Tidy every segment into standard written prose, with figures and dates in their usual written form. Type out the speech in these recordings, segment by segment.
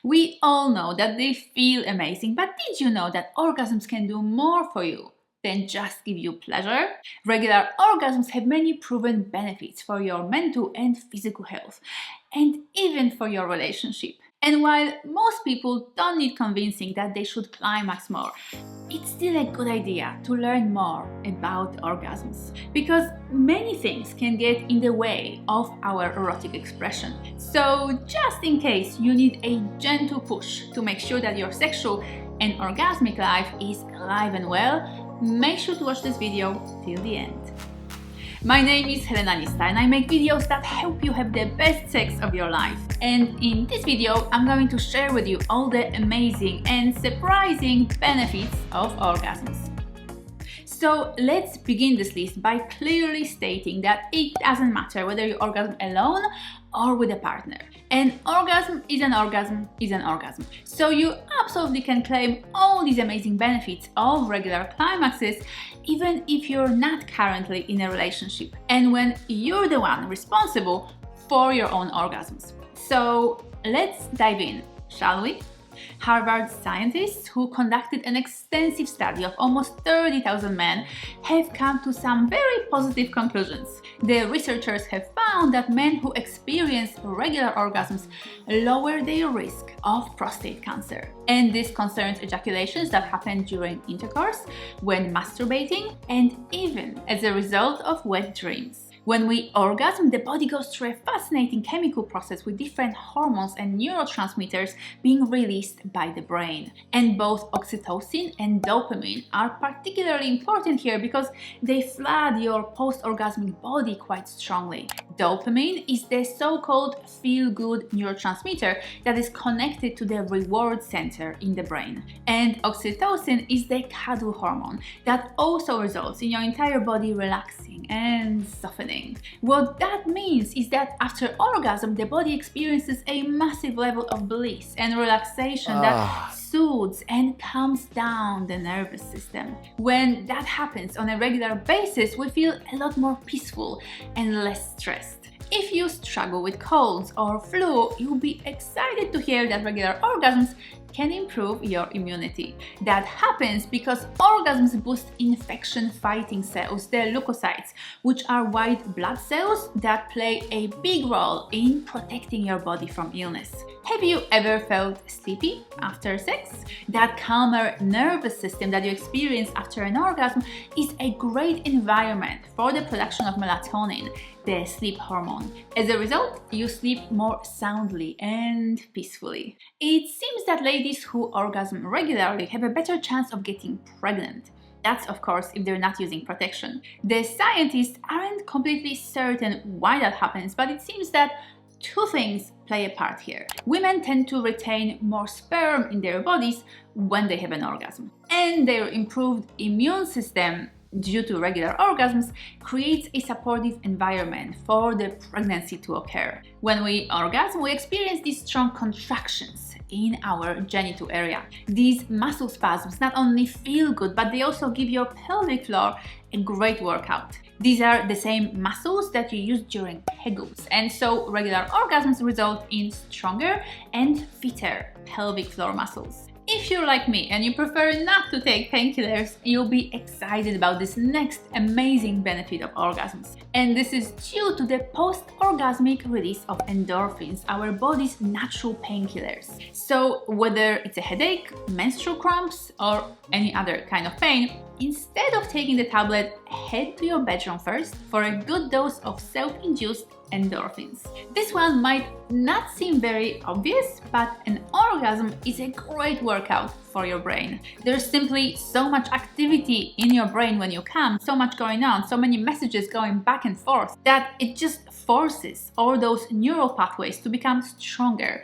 We all know that they feel amazing, but did you know that orgasms can do more for you than just give you pleasure? Regular orgasms have many proven benefits for your mental and physical health, and even for your relationship. And while most people don't need convincing that they should climax more, it's still a good idea to learn more about orgasms because many things can get in the way of our erotic expression. So, just in case you need a gentle push to make sure that your sexual and orgasmic life is alive and well, make sure to watch this video till the end. My name is Helena Nista and I make videos that help you have the best sex of your life. And in this video, I'm going to share with you all the amazing and surprising benefits of orgasms. So let's begin this list by clearly stating that it doesn't matter whether you orgasm alone or with a partner. An orgasm is an orgasm is an orgasm. So you absolutely can claim all these amazing benefits of regular climaxes even if you're not currently in a relationship and when you're the one responsible for your own orgasms. So let's dive in, shall we? Harvard scientists who conducted an extensive study of almost 30,000 men have come to some very positive conclusions. The researchers have found that men who experience regular orgasms lower their risk of prostate cancer. And this concerns ejaculations that happen during intercourse, when masturbating, and even as a result of wet dreams. When we orgasm, the body goes through a fascinating chemical process with different hormones and neurotransmitters being released by the brain. And both oxytocin and dopamine are particularly important here because they flood your post-orgasmic body quite strongly. Dopamine is the so-called feel-good neurotransmitter that is connected to the reward center in the brain. And oxytocin is the cuddle hormone that also results in your entire body relaxing and softening. What that means is that after orgasm, the body experiences a massive level of bliss and relaxation that soothes and calms down the nervous system. When that happens on a regular basis, we feel a lot more peaceful and less stressed. If you struggle with colds or flu, you'll be excited to hear that regular orgasms can improve your immunity. That happens because orgasms boost infection-fighting cells, the leukocytes, which are white blood cells that play a big role in protecting your body from illness. Have you ever felt sleepy after sex? That calmer nervous system that you experience after an orgasm is a great environment for the production of melatonin, the sleep hormone. As a result, you sleep more soundly and peacefully. It seems that ladies who orgasm regularly have a better chance of getting pregnant. That's, of course, if they're not using protection. The scientists aren't completely certain why that happens, but it seems that two things play a part here. Women tend to retain more sperm in their bodies when they have an orgasm, and their improved immune system due to regular orgasms creates a supportive environment for the pregnancy to occur. When we orgasm, we experience these strong contractions in our genital area. These muscle spasms not only feel good, but they also give your pelvic floor a great workout. These are the same muscles that you use during kegels, and so regular orgasms result in stronger and fitter pelvic floor muscles. If you're like me and you prefer not to take painkillers, you'll be excited about this next amazing benefit of orgasms. And this is due to the post-orgasmic release of endorphins, our body's natural painkillers. So whether it's a headache, menstrual cramps, or any other kind of pain, instead of taking the tablet, head to your bedroom first for a good dose of self-induced endorphins. This one might not seem very obvious, but an orgasm is a great workout for your brain. There's simply so much activity in your brain when you come, so much going on, so many messages going back and forth, that it just forces all those neural pathways to become stronger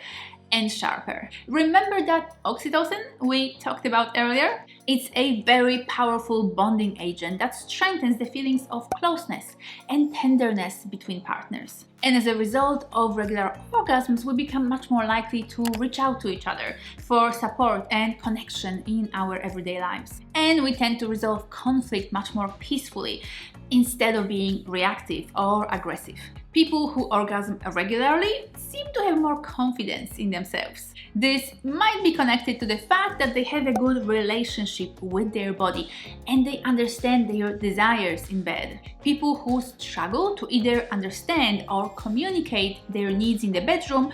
and sharper. Remember that oxytocin we talked about earlier? It's a very powerful bonding agent that strengthens the feelings of closeness and tenderness between partners. And as a result of regular orgasms, we become much more likely to reach out to each other for support and connection in our everyday lives. And we tend to resolve conflict much more peacefully instead of being reactive or aggressive. People who orgasm regularly seem to have more confidence in themselves. This might be connected to the fact that they have a good relationship with their body and they understand their desires in bed. People who struggle to either understand or communicate their needs in the bedroom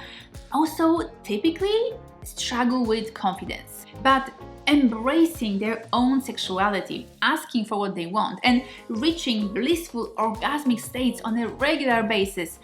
also typically struggle with confidence. But embracing their own sexuality, asking for what they want, and reaching blissful orgasmic states on a regular basis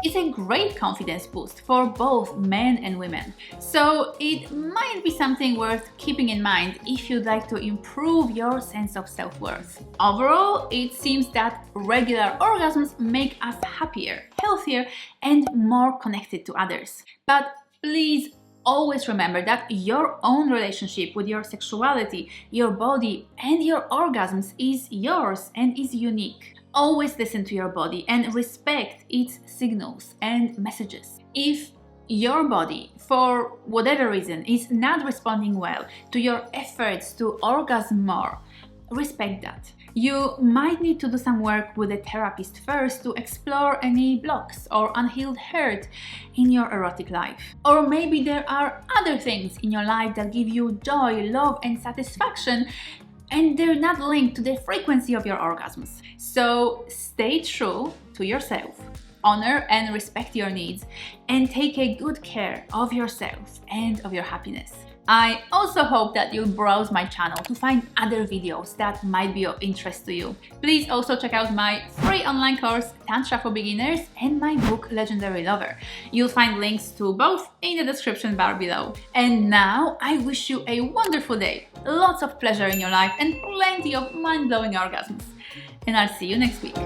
is a great confidence boost for both men and women. So it might be something worth keeping in mind if you'd like to improve your sense of self-worth. Overall, it seems that regular orgasms make us happier, healthier, and more connected to others. But please always remember that your own relationship with your sexuality, your body, and your orgasms is yours and is unique. Always listen to your body and respect its signals and messages. If your body, for whatever reason, is not responding well to your efforts to orgasm more, respect that. You might need to do some work with a therapist first to explore any blocks or unhealed hurt in your erotic life. Or maybe there are other things in your life that give you joy, love, and satisfaction, and they're not linked to the frequency of your orgasms. So stay true to yourself, honor and respect your needs, and take a good care of yourself and of your happiness. I also hope that you'll browse my channel to find other videos that might be of interest to you. Please also check out my free online course Tantra for Beginners and my book Legendary Lover. You'll find links to both in the description bar below. And now I wish you a wonderful day, lots of pleasure in your life and plenty of mind-blowing orgasms. And I'll see you next week.